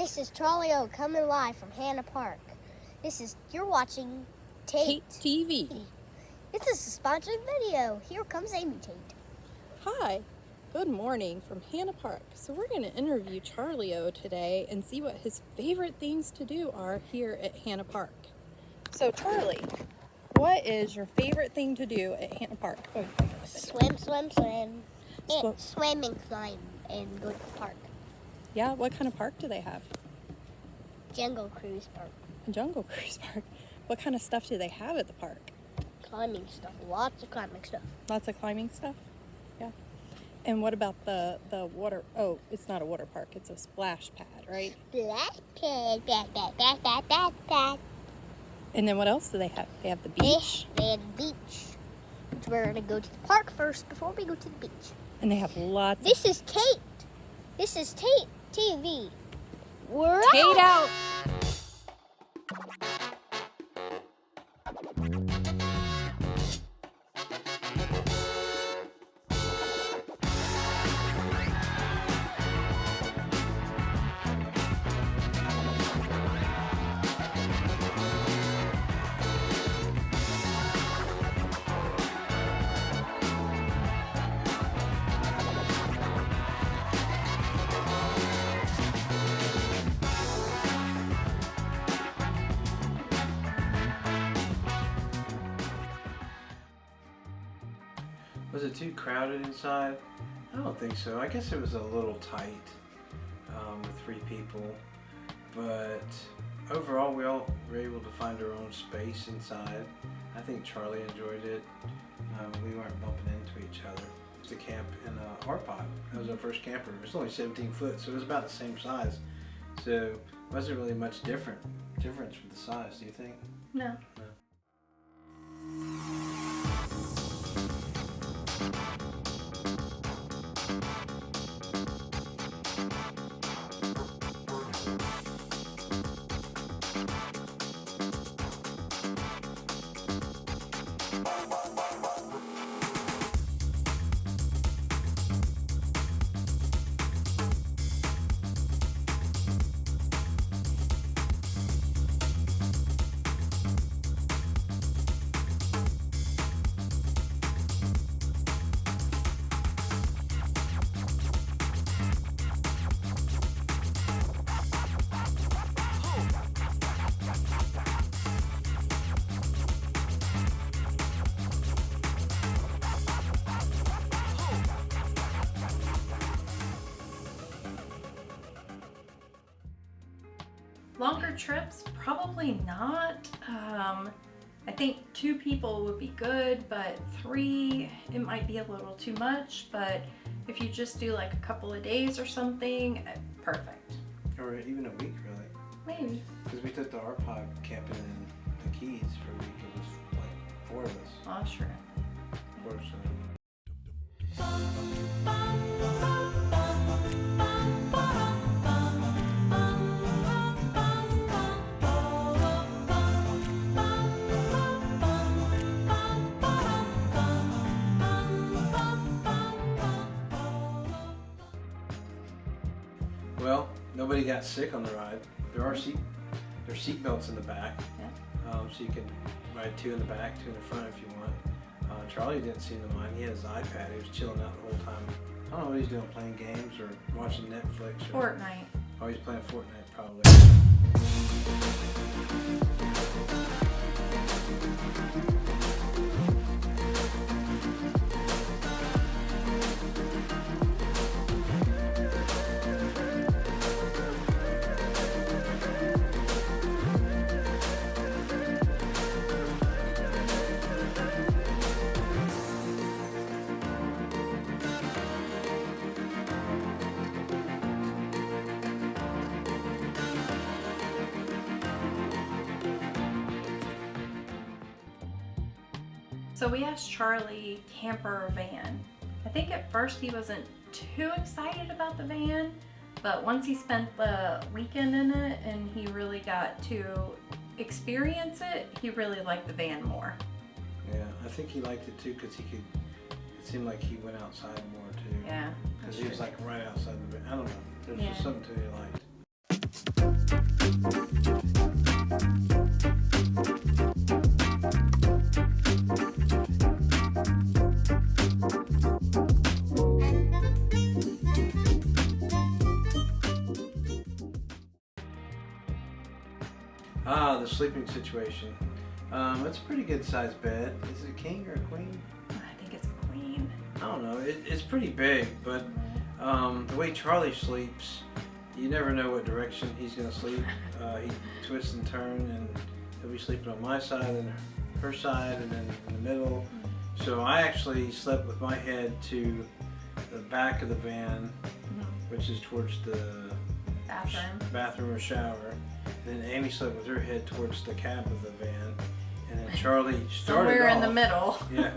This is Charlie O coming live from Hannah Park. You're watching Tate TV. This is a sponsored video. Here comes Amy Tate. Hi, good morning from Hannah Park. So we're going to interview Charlie O today and see what his favorite things to do are here at Hannah Park. So Charlie, what is your favorite thing to do at Hannah Park? Swim. And swim and climb and go to the park. Yeah, what kind of park do they have? Jungle Cruise Park. A Jungle Cruise Park. What kind of stuff do they have at the park? Climbing stuff. Lots of climbing stuff. Lots of climbing stuff? Yeah. And what about the water? Oh, it's not a water park. It's a splash pad, right? Splash pad. And then what else do they have? They have the beach. They have the beach. Which we're going to go to the park first before we go to the beach. And they have lots This is Tate. This is Tate TV. We're Tate out. Was it too crowded inside? I don't think so. I guess it was a little tight with 3 people, but overall we all were able to find our own space inside. I think Charlie enjoyed it. We weren't bumping into each other. To camp in a RPod. That was our first camper. It was only 17 foot, so it was about the same size. So it wasn't really much difference with the size. Do you think? No. Longer trips, probably not. I think 2 people would be good, but 3, it might be a little too much. But if you just do like a couple of days or something, perfect. Or even a week, really. Maybe. Because we took the RPod camping in the Keys for a week. It was like 4 of us. Oh, sure. 4 or so. Well, nobody got sick on the ride. There's seat belts in the back, Yeah. So you can ride 2 in the back, 2 in the front if you want. Charlie didn't seem to mind. He had his iPad. He was chilling out the whole time. I don't know what he's doing, playing games or watching Netflix. Fortnite. Oh, he's playing Fortnite probably. So we asked Charlie camper or van. I think at first he wasn't too excited about the van, but once he spent the weekend in it and he really got to experience it, he really liked the van more. Yeah, I think he liked it too because he could, it seemed like he went outside more too. Yeah. Because he was like right outside the van. I don't know. There's Yeah. just something to it he liked. The sleeping situation. It's a pretty good sized bed. Is it a king or a queen? I think it's a queen. I don't know. It's pretty big, but the way Charlie sleeps, you never know what direction he's going to sleep. He twists and turns, and he'll be sleeping on my side and her side, and then in the middle. So I actually slept with my head to the back of the van, which is towards the bathroom or shower. And then Amy slept with her head towards the cab of the van, and then Charlie started Somewhere off, in the middle. Yeah.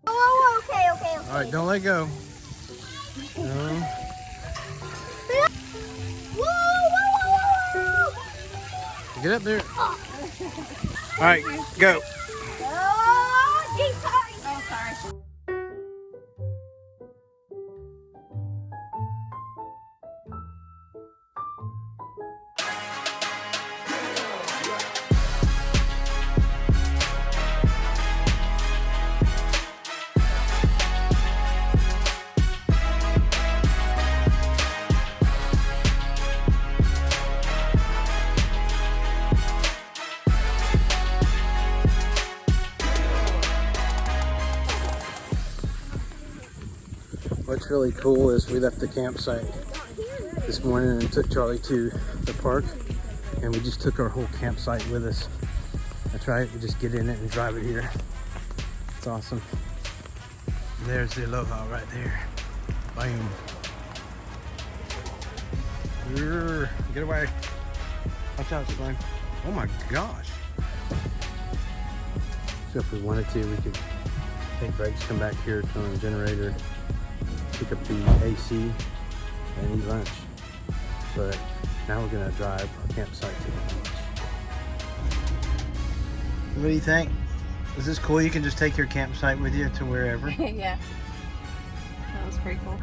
Oh, okay. All right, don't let go. Whoa. Get up there. All right, go. Oh, geez, sorry. Oh, sorry. What's really cool is we left the campsite this morning and took Charlie to the park, and we just took our whole campsite with us. That's right, we just get in it and drive it here. It's awesome. And there's the Aloha right there. Bam. Get away. Watch out, Slime. Oh my gosh. So if we wanted to, we could take breaks, come back here, turn on the generator, pick up the AC, and eat lunch. But now we're gonna drive our campsite to the beach. What do you think? Is this cool? You can just take your campsite with you to wherever. Yeah. That was pretty cool.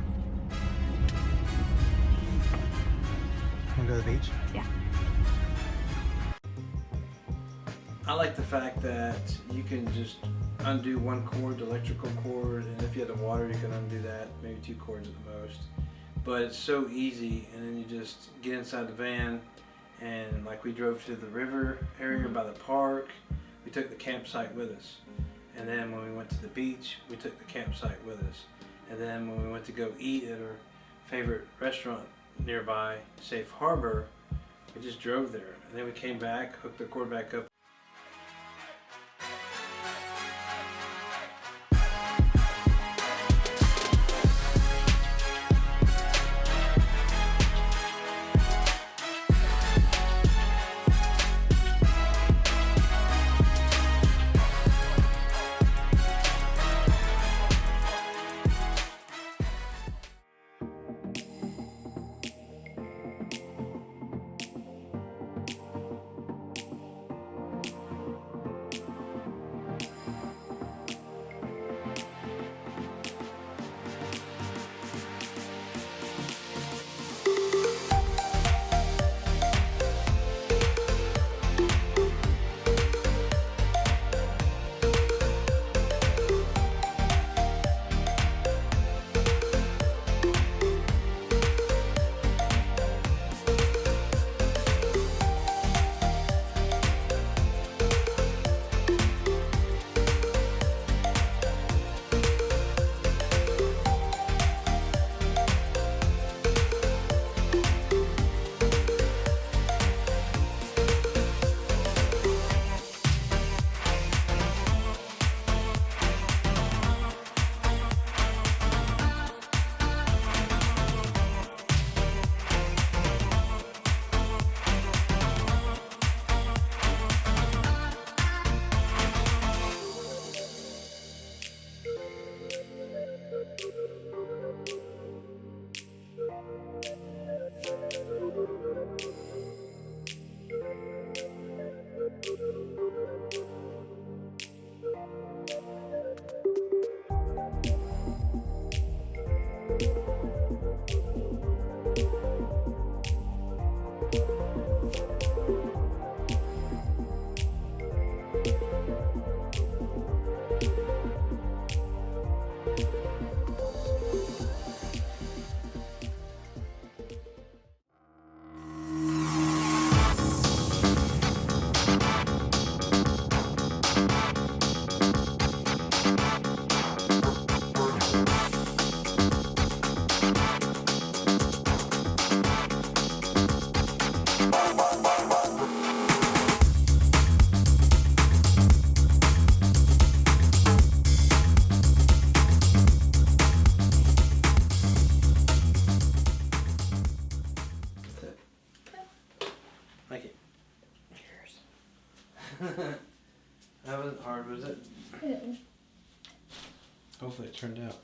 Wanna go to the beach? Yeah. I like the fact that you can just undo one cord, the electrical cord, and if you have the water, you can undo that, maybe 2 cords at the most. But it's so easy, and then you just get inside the van, and like we drove to the river area by the park, we took the campsite with us. And then when we went to the beach, we took the campsite with us. And then when we went to go eat at our favorite restaurant nearby, Safe Harbor, we just drove there. And then we came back, hooked the cord back up. Like it. Cheers. That wasn't hard, was it? Hopefully it turned out.